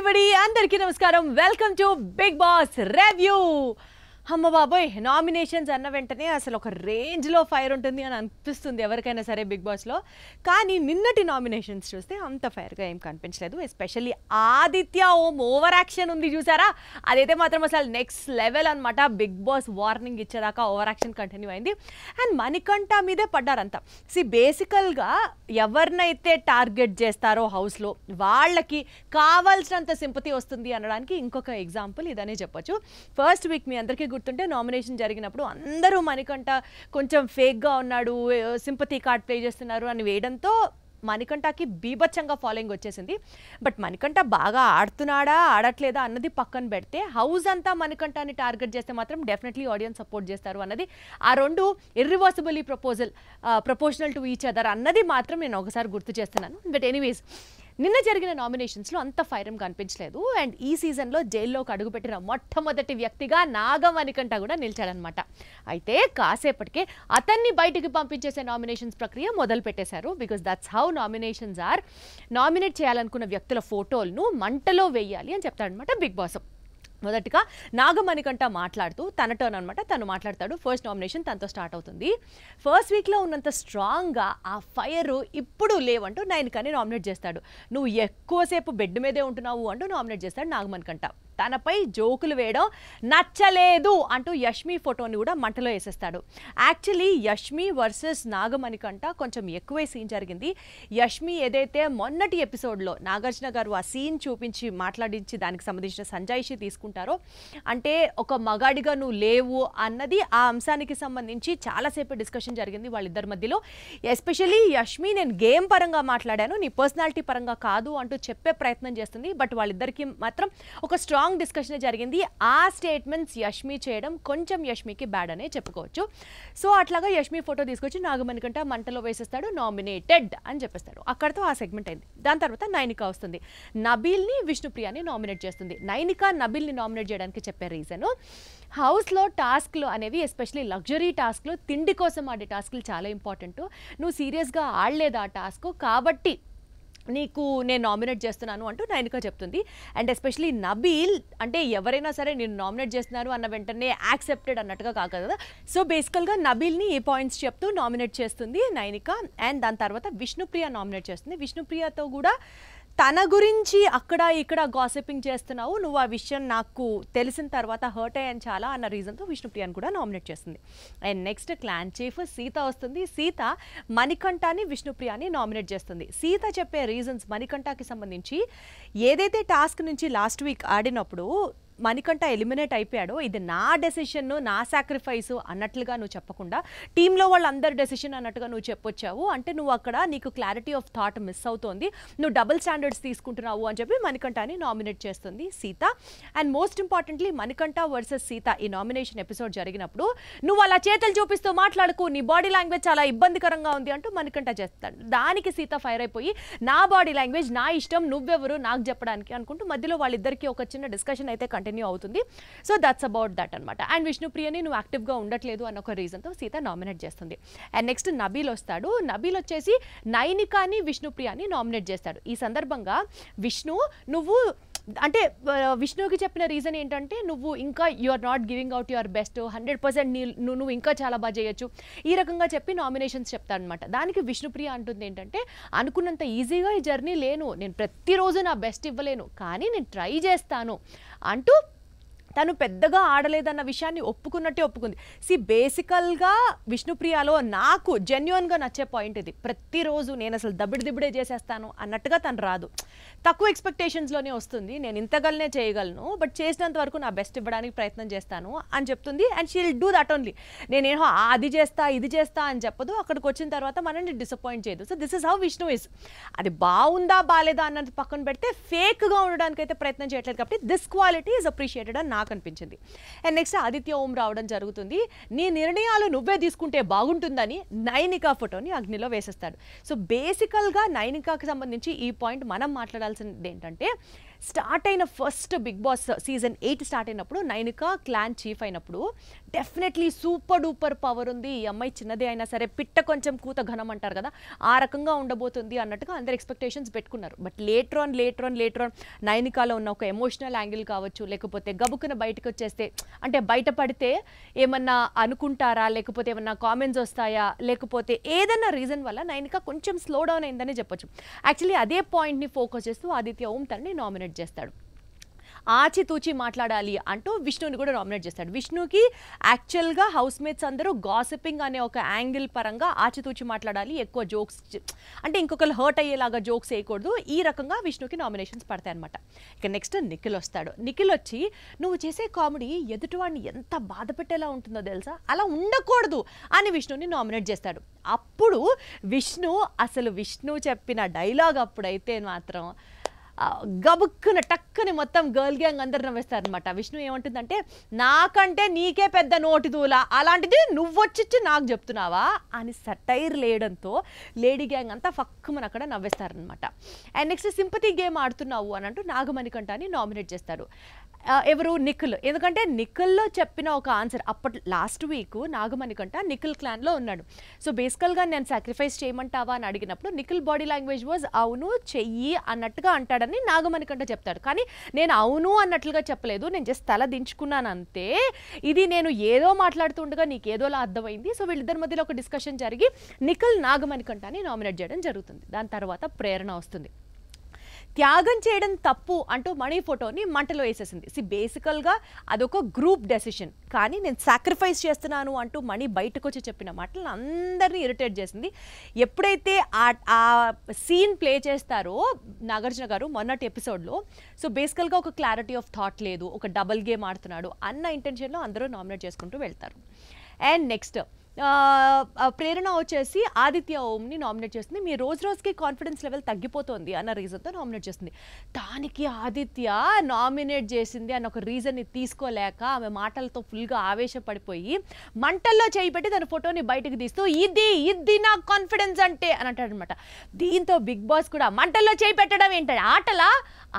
everybody, అందరికీ నమస్కారం. Welcome to Bigg Boss review. అమ్మ బాబోయ్, నామినేషన్స్ అన్న వెంటనే అసలు ఒక రేంజ్లో ఫైర్ ఉంటుంది అని అనిపిస్తుంది ఎవరికైనా సరే బిగ్ బాస్లో. కానీ నిన్నటి నామినేషన్స్ చూస్తే అంత ఫైర్గా ఏం కనిపించలేదు. ఎస్పెషల్లీ ఆదిత్య ఓవర్ యాక్షన్ ఉంది చూసారా, అదైతే మాత్రం అసలు నెక్స్ట్ లెవెల్ అనమాట. బిగ్ బాస్ వార్నింగ్ ఇచ్చేదాకా ఓవర్ యాక్షన్ కంటిన్యూ అయింది. అండ్ మణికంఠ మీదే పడ్డారంతా. బేసికల్గా ఎవరినైతే టార్గెట్ చేస్తారో హౌస్లో వాళ్ళకి కావాల్సినంత సింపతి వస్తుంది అనడానికి ఇంకొక ఎగ్జాంపుల్ ఇదనే చెప్పొచ్చు. ఫస్ట్ వీక్ మీ అందరికీ గుర్తుంటే నామినేషన్ జరిగినప్పుడు అందరూ మణికంఠ కొంచెం ఫేక్గా ఉన్నాడు, సింపతి కార్డ్ ప్లే చేస్తున్నారు అని వేయడంతో మణికంఠకి బీభత్సంగా ఫాలోయింగ్ వచ్చేసింది. బట్ మణికంఠ బాగా ఆడుతున్నాడా ఆడట్లేదా అన్నది పక్కన పెడితే హౌస్ అంతా మణికంఠని టార్గెట్ చేస్తే మాత్రం డెఫినెట్లీ ఆడియన్స్ సపోర్ట్ చేస్తారు అన్నది, ఆ రెండు ఇర్రివర్సిబుల్లీ ప్రపోర్షనల్ టు ఈచ్ అదర్ అన్నది మాత్రం నేను ఒకసారి గుర్తు చేస్తున్నాను. బట్ ఎనీవేస్, నిన్న జరిగిన నామినేషన్స్లో అంత ఫైరం కనిపించలేదు. అండ్ ఈ సీజన్లో జైల్లోకి అడుగుపెట్టిన మొట్టమొదటి వ్యక్తిగా నాగమణికంఠ కూడా నిలిచాడనమాట. అయితే కాసేపటికే అతన్ని బయటికి పంపించేసే నామినేషన్స్ ప్రక్రియ మొదలు పెట్టేశారు. Because that's how nominations are. Nominate చేయాలనుకున్న వ్యక్తుల ఫోటోలను మంటలో వేయాలి అని చెప్తాడనమాట బిగ్ బాస్. మొదటిగా నాగమణికంఠ మాట్లాడుతూ తన టర్న్ అనమాట, తను మాట్లాడతాడు. ఫస్ట్ నామినేషన్ తనతో స్టార్ట్ అవుతుంది. ఫస్ట్ వీక్లో ఉన్నంత స్ట్రాంగ్గా ఆ ఫైర్ ఇప్పుడు లేవంటూ నైనికాని నామినేట్ చేస్తాడు. నువ్వు ఎక్కువసేపు బెడ్ మీదే ఉంటున్నావు అంటూ నామినేట్ చేస్తాడు నాగమణికంఠ. తనపై జోకులు వేయడం నచ్చలేదు అంటూ యష్మి ఫోటోని కూడా మంటలో వేసేస్తాడు. యాక్చువల్లీ యష్మి వర్సెస్ నాగమణికంఠ కొంచెం ఎక్కువే సీన్ జరిగింది. యష్మి ఏదైతే మొన్నటి ఎపిసోడ్లో నాగార్జున గారు ఆ సీన్ చూపించి మాట్లాడించి దానికి సంబంధించిన సంజాయిషి తీసుకుంటారో, అంటే ఒక మగాడిగా నువ్వు లేవు అన్నది, ఆ అంశానికి సంబంధించి చాలాసేపు డిస్కషన్ జరిగింది వాళ్ళిద్దరి మధ్యలో. ఎస్పెషల్లీ యష్మి నేను గేమ్ పరంగా మాట్లాడాను, నీ పర్సనాలిటీ పరంగా కాదు అంటూ చెప్పే ప్రయత్నం చేస్తుంది. బట్ వాళ్ళిద్దరికి మాత్రం ఒక స్ట్రాంగ్ డిస్కషన్ జరిగింది. ఆ స్టేట్మెంట్స్ యష్మి చేయడం కొంచెం యష్మికి బ్యాడ్ అనే చెప్పుకోవచ్చు. సో అట్లాగా యష్మి ఫోటో తీసుకొచ్చి నాగమణికంఠ మంటలో వేసేస్తాడు, నామినేటెడ్ అని చెప్పేస్తాడు. అక్కడితో ఆ సెగ్మెంట్ అయింది. దాని తర్వాత నైనిక వస్తుంది. నబీల్ని విష్ణుప్రియని నామినేట్ చేస్తుంది. నైనిక నబీల్ని నామినేట్ చేయడానికి చెప్పే రీజను, హౌస్లో టాస్క్లు అనేవి ఎస్పెషలీ లగ్జరీ టాస్క్లు, తిండి కోసం ఆడే టాస్క్లు చాలా ఇంపార్టెంట్. నువ్వు సీరియస్గా ఆడలేదు ఆ టాస్క్, కాబట్టి నీకు నేను నామినేట్ చేస్తున్నాను అంటూ నైనిక చెప్తుంది. అండ్ ఎస్పెషలీ నబీల్, అంటే ఎవరైనా సరే నేను నామినేట్ చేస్తున్నారు అన్న వెంటనే యాక్సెప్టెడ్ అన్నట్టుగా కాదు కదా. సో బేసికల్గా నబీల్ని ఈ పాయింట్స్ చెప్తూ నామినేట్ చేస్తుంది నైనిక. అండ్ దాని తర్వాత విష్ణుప్రియ నామినేట్ చేస్తుంది. విష్ణుప్రియతో కూడా తన గురించి అక్కడ ఇక్కడ గాసిపింగ్ చేస్తున్నావు, నువ్వు ఆ విషయం నాకు తెలిసిన తర్వాత హర్ట్ అయ్యాను చాలా అన్న రీజన్తో విష్ణుప్రియని కూడా నామినేట్ చేస్తుంది. And next clan chief Sita వస్తుంది. సీత మణికంఠని విష్ణుప్రియని నామినేట్ చేస్తుంది. సీత చెప్పే రీజన్స్ మణికంఠకి సంబంధించి, ఏదైతే టాస్క్ నుంచి లాస్ట్ వీక్ ఆడినప్పుడు మణికంఠ ఎలిమినేట్ అయిపోయాడో ఇది నా డెసిషన్, నా సాక్రిఫైసు అన్నట్లుగా నువ్వు చెప్పకుండా టీంలో వాళ్ళందరి డెసిషన్ అన్నట్టుగా నువ్వు చెప్పొచ్చావు. అంటే నువ్వు అక్కడ నీకు క్లారిటీ ఆఫ్ థాట్ మిస్ అవుతోంది, నువ్వు డబుల్ స్టాండర్డ్స్ తీసుకుంటున్నావు అని చెప్పి మణికంఠని నామినేట్ చేస్తుంది Sita. And most importantly Manikanta versus Sita ఈ నామినేషన్ ఎపిసోడ్ జరిగినప్పుడు నువ్వు అలా చేతులు చూపిస్తూ మాట్లాడుకు, నీ బాడీ లాంగ్వేజ్ చాలా ఇబ్బందికరంగా ఉంది అంటూ మణికంఠ చేస్తాడు. దానికి సీత ఫైర్ అయిపోయి నా బాడీ లాంగ్వేజ్ నా ఇష్టం, నువ్వెవరు నాకు చెప్పడానికి అనుకుంటూ మధ్యలో వాళ్ళిద్దరికీ ఒక చిన్న డిస్కషన్ అయితే కంటిన్యూ అవుతుంది. సో దట్స్ అబౌట్ దట్ అనమాట. అండ్ విష్ణుప్రియని నువ్వు యాక్టివ్గా ఉండట్లేదు అన్న ఒక రీజన్తో సీత నామినేట్ చేస్తుంది. అండ్ నెక్స్ట్ నబీల్ వస్తాడు. నబీల్ వచ్చేసి నైనికాని విష్ణుప్రియని నామినేట్ చేస్తాడు. ఈ సందర్భంగా విష్ణు, నువ్వు అంటే విష్ణుకి చెప్పిన రీజన్ ఏంటంటే, నువ్వు ఇంకా you are not giving out your best, 100% నువ్వు ఇంకా చాలా బాగా చేయొచ్చు ఈ రకంగా చెప్పి నామినేషన్స్ చెప్తాడనమాట. దానికి విష్ణుప్రియ అంటుంది ఏంటంటే, అనుకున్నంత ఈజీగా ఈ జర్నీ లేను, నేను ప్రతిరోజు నా బెస్ట్ ఇవ్వలేను, కానీ నేను ట్రై చేస్తాను అంటూ తను పెద్దగా ఆడలేదన్న విషయాన్ని ఒప్పుకున్నట్టే ఒప్పుకుంది. బేసికల్గా విష్ణుప్రియలో నాకు జెన్యున్గా నచ్చే పాయింట్ ఇది. ప్రతిరోజు నేను అసలు దబ్బిడే చేసేస్తాను అన్నట్టుగా తను రాదు, తక్కువ ఎక్స్పెక్టేషన్స్లోనే వస్తుంది. నేను ఇంతగలనే చేయగలను, బట్ చేసినంత వరకు నా బెస్ట్ ఇవ్వడానికి ప్రయత్నం చేస్తాను అని చెప్తుంది. And she will do that only. నేనేమో అది చేస్తా ఇది చేస్తా అని చెప్పదు, అక్కడికి వచ్చిన తర్వాత మనల్ని డిసప్పాయింట్ చేయదు. So this is how Vishnu is. అది బాగుందా బాలేదా అన్నది పక్కన పెడితే ఫేక్గా ఉండడానికి అయితే ప్రయత్నం చేయట్లేదు, కాబట్టి దిస్ క్వాలిటీ ఈజ్ అప్రిషియేటెడ్ అని నాకు నాకు అనిపించింది. అండ్ నెక్స్ట్ ఆదిత్య ఓం రావడం జరుగుతుంది. నీ నిర్ణయాలు నువ్వే తీసుకుంటే బాగుంటుందని నైనికా ఫోటోని అగ్నిలో వేసేస్తాడు. సో బేసికల్గా నైనికాకి సంబంధించి ఈ పాయింట్ మనం మాట్లాడాల్సింది ఏంటంటే, స్టార్ట్ అయిన first Bigg Boss season 8 start అయినప్పుడు నైనికా క్లాన్ చీఫ్ అయినప్పుడు డెఫినెట్లీ సూపర్ డూపర్ పవర్ ఉంది, ఈ అమ్మాయి చిన్నదే అయినా సరే పిట్ట కొంచెం కూత ఘనం అంటారు కదా, ఆ రకంగా ఉండబోతుంది అన్నట్టుగా అందరు ఎక్స్పెక్టేషన్స్ పెట్టుకున్నారు. బట్ లేటర్ ఆన్ నైనికాలో ఉన్న ఒక ఎమోషనల్ యాంగిల్ కావచ్చు, లేకపోతే గబుక్కున బయటకు వచ్చేస్తే అంటే బయటపడితే ఏమన్నా అనుకుంటారా, లేకపోతే ఏమన్నా కామెంట్స్ వస్తాయా, లేకపోతే ఏదన్నా రీజన్ వల్ల నైనికా కొంచెం స్లో డౌన్ అయిందని చెప్పొచ్చు. యాక్చువల్లీ అదే పాయింట్ని ఫోకస్ చేస్తూ ఆదిత్య ఓం తనని నామినేట్ చేస్తాడు. ఆచితూచి మాట్లాడాలి అంటూ విష్ణుని కూడా నామినేట్ చేస్తాడు. విష్ణుకి యాక్చువల్గా హౌస్ మేట్స్ అందరూ గాసిపింగ్ అనే ఒక యాంగిల్ పరంగా ఆచితూచి మాట్లాడాలి, ఎక్కువ జోక్స్ అంటే ఇంకొకరు హర్ట్ అయ్యేలాగా జోక్స్ వేయకూడదు, ఈ రకంగా విష్ణుకి నామినేషన్స్ పడతాయి అనమాట. ఇక నెక్స్ట్ నిఖిల్ వస్తాడు. నిఖిల్ వచ్చి నువ్వు చేసే కామెడీ ఎదుటివాడిని ఎంత బాధ పెట్టేలా ఉంటుందో తెలుసా, అలా ఉండకూడదు అని విష్ణుని నామినేట్ చేస్తాడు. అప్పుడు విష్ణు చెప్పిన డైలాగ్ అప్పుడైతే మాత్రం గబుక్కున టక్కుని మొత్తం గర్ల్ గ్యాంగ్ అందరు నవ్వేస్తారనమాట. విష్ణు ఏమంటుందంటే, నాకంటే నీకే పెద్ద నోటి దూల, అలాంటిది నువ్వొచ్చి నాకు చెప్తున్నావా అని సటైర్ లేయడంతో లేడీ గ్యాంగ్ అంతా ఫక్కుమని అక్కడ నవ్వేస్తారనమాట. అండ్ నెక్స్ట్ సింపతి గేమ్ ఆడుతున్నావు అని అంటూ నాగమణికంఠని నామినేట్ చేస్తారు. ఎవరు? నిఖిల్. ఎందుకంటే నిఖిల్లో చెప్పిన ఒక ఆన్సర్ అప్పటి లాస్ట్ వీక్ నాగమణికంఠ నిఖిల్ క్లాన్లో ఉన్నాడు. సో బేసికల్గా నేను సాక్రిఫైస్ చేయమంటావా అని అడిగినప్పుడు నిఖిల్ బాడీ లాంగ్వేజ్ వాజ్ అవును చెయ్యి అన్నట్టుగా అంటాడని నాగమణికంఠ చెప్తాడు. కానీ నేను అవును అన్నట్లుగా చెప్పలేదు, నేను జస్ట్ తల దించుకున్నాను అంతే, ఇది నేను ఏదో మాట్లాడుతుండగా నీకు ఏదోలా అర్థమైంది. సో వీళ్ళిద్దరి మధ్యలో ఒక డిస్కషన్ జరిగి నిఖిల్ నాగమణికంఠని నామినేట్ చేయడం జరుగుతుంది. దాని తర్వాత ప్రేరణ వస్తుంది. త్యాగం చేయడం తప్పు అంటూ మణి ఫోటోని మంటలో వేసేసింది. బేసికల్గా అదొక గ్రూప్ డెసిషన్, కానీ నేను సాక్రిఫైస్ చేస్తున్నాను అంటూ మణి బయటకు వచ్చి చెప్పిన మాటలు అందరినీ ఇరిటేట్ చేసింది. ఎప్పుడైతే ఆ సీన్ ప్లే చేస్తారో నాగార్జున గారు మొన్నటి ఎపిసోడ్లో, సో బేసికల్గా ఒక క్లారిటీ ఆఫ్ థాట్ లేదు, ఒక డబుల్ గేమ్ ఆడుతున్నాడు అన్న ఇంటెన్షన్లో అందరూ నామినేట్ చేసుకుంటూ వెళ్తారు. అండ్ నెక్స్ట్ ప్రేరణ వచ్చేసి ఆదిత్య ఓంని నామినేట్ చేస్తుంది. మీ రోజుకి కాన్ఫిడెన్స్ లెవెల్ తగ్గిపోతుంది అన్న రీజన్తో నామినేట్ చేస్తుంది. దానికి ఆదిత్య నామినేట్ చేసింది అన్న ఒక రీజన్ని తీసుకోలేక ఆమె మాటలతో ఫుల్గా ఆవేశపడిపోయి మంటల్లో చేయి పెట్టి తన ఫోటోని బయటకు తీస్తూ ఇది నా కాన్ఫిడెన్స్ అంటే అని అంటాడనమాట. దీంతో బిగ్ బాస్ కూడా మంటల్లో చేయి పెట్టడం ఏంటంటే ఆటలా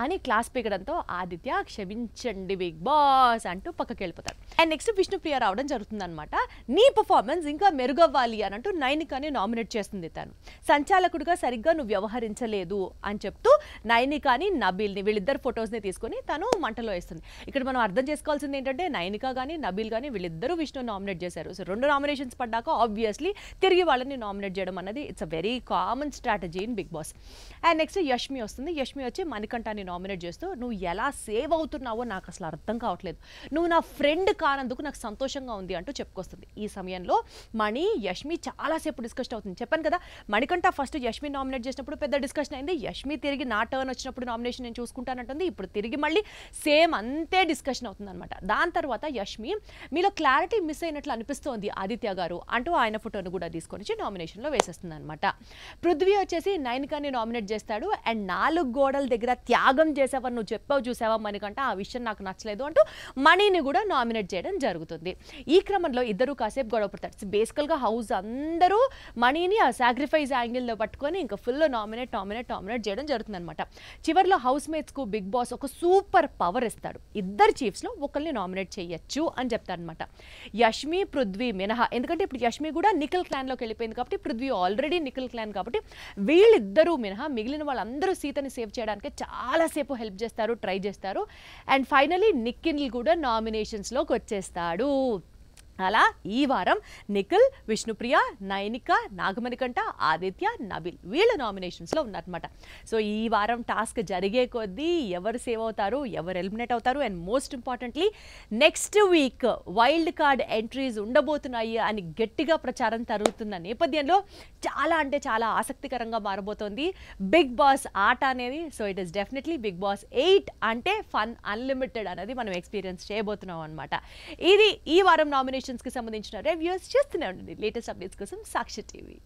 అని క్లాస్ పీకడంతో ఆదిత్య క్షమించండి బిగ్ బాస్ అంటూ పక్కకి వెళ్ళిపోతారు. అండ్ నెక్స్ట్ విష్ణుప్రియ రావడం జరుగుతుంది అనమాట. నీ పర్ఫార్మెన్స్ ఇంకా మెరుగవ్వాలి అని అంటూ నైనికాని నామినేట్ చేస్తుంది. తను సంచాలకుడిగా సరిగ్గా నువ్వు వ్యవహరించలేదు అని చెప్తూ నైనికాని నబీల్ని వీళ్ళిద్దరు ఫొటోస్ని తీసుకొని తను మంటలో వేస్తుంది. ఇక్కడ మనం అర్థం చేసుకోవాల్సింది ఏంటంటే నైనికా కానీ నబీల్ కానీ వీళ్ళిద్దరూ విష్ణు నామినేట్ చేశారు. సో 2 నామినేషన్స్ పడ్డాక ఆబ్వియస్లీ తిరిగి వాళ్ళని నామినేట్ చేయడం అన్నది it's a very common strategy in Bigg Boss. And next Yashmi వస్తుంది. యష్మి వచ్చి మణికంఠని నామినేట్ చేస్తూ నువ్వు ఎలా సేవ్ అవుతున్నావో నాకు అసలు అర్థం కావట్లేదు, నువ్వు నా ఫ్రెండ్ కానందుకు నాకు సంతోషంగా ఉంది అంటూ చెప్పుకొస్తుంది. ఈ సమయంలో మణి యష్మి చాలాసేపు డిస్కషన్ అవుతుంది. చెప్పాను కదా, మణికంఠ ఫస్ట్ యష్మి నామినేట్ చేసినప్పుడు పెద్ద డిస్కషన్ అయింది, యష్మి తిరిగి నా టర్న్ వచ్చినప్పుడు నామినేషన్ నేను చూసుకుంటానంటుంది, ఇప్పుడు తిరిగి మళ్ళీ సేమ్ అంతే డిస్కషన్ అవుతుంది అనమాట. దాని తర్వాత యష్మి మీలో క్లారిటీ మిస్ అయినట్లు అనిపిస్తోంది ఆదిత్య గారు అంటూ ఆయన ఫోటోను కూడా తీసుకొని నామినేషన్లో వేసేస్తుంది అనమాట. పృథ్వీ వచ్చేసి నైనికాని నామినేట్ చేస్తాడు. అండ్ 4 గోడల దగ్గర త్యాగం చేసావని నువ్వు చెప్పావు చూసావా మణికంఠ, ఆ విషయం నాకు నచ్చలేదు అంటూ మణిని కూడా నామినేట్ చేయడం జరుగుతుంది. ఈ క్రమంలో ఇద్దరు కాసేపు గొడవ పడతారు. బేసికల్గా హౌస్ అందరూ మణిని ఆ సాక్రిఫైస్ యాంగిల్లో పట్టుకొని ఇంకా ఫుల్ నామినేట్ చేయడం జరుగుతుంది అనమాట. చివరిలో హౌస్ మేట్స్కు బిగ్ బాస్ ఒక సూపర్ పవర్ ఇస్తాడు. ఇద్దరు చీఫ్స్లో ఒకరిని నామినేట్ చేయొచ్చు అని చెప్తారనమాట. యష్మి పృథ్వీ మినహా, ఎందుకంటే ఇప్పుడు యష్మి కూడా నిఖిల్ క్లాన్లోకి వెళ్ళిపోయింది కాబట్టి, పృథ్వీ ఆల్రెడీ నిఖిల్ క్లాన్ కాబట్టి వీళ్ళిద్దరూ మినహా మిగిలిన వాళ్ళందరూ సీతని సేవ్ చేయడానికి చాలాసేపు హెల్ప్ చేస్తారు, ట్రై చేస్తారు. అండ్ ఫైనలీ నిఖిల్ కూడా నామినేషన్స్లోకి వచ్చేస్తాడు. అలా ఈ వారం నిఖిల్, విష్ణుప్రియ, నైనిక, నాగమణికంఠ, ఆదిత్య, నబీల్ వీళ్ళ నామినేషన్స్లో ఉన్నారనమాట. సో ఈ వారం టాస్క్ జరిగే కొద్దీ ఎవరు సేవ్ అవుతారు, ఎవరు ఎలిమినేట్ అవుతారు, and most importantly next week wild card entries ఉండబోతున్నాయి అని గట్టిగా ప్రచారం జరుగుతున్న నేపథ్యంలో చాలా అంటే చాలా ఆసక్తికరంగా మారబోతోంది బిగ్ బాస్ ఆట అనేది. So it is definitely Bigg Boss 8 అంటే ఫన్ అన్లిమిటెడ్ అనేది మనం ఎక్స్పీరియన్స్ చేయబోతున్నాం అనమాట. ఇది ఈ వారం నామినేషన్ కి సంబంధించిన రివ్యూస్ చేస్తూనే ఉండండి. లేటెస్ట్ అప్డేట్స్ కోసం సాక్షి టీవీ.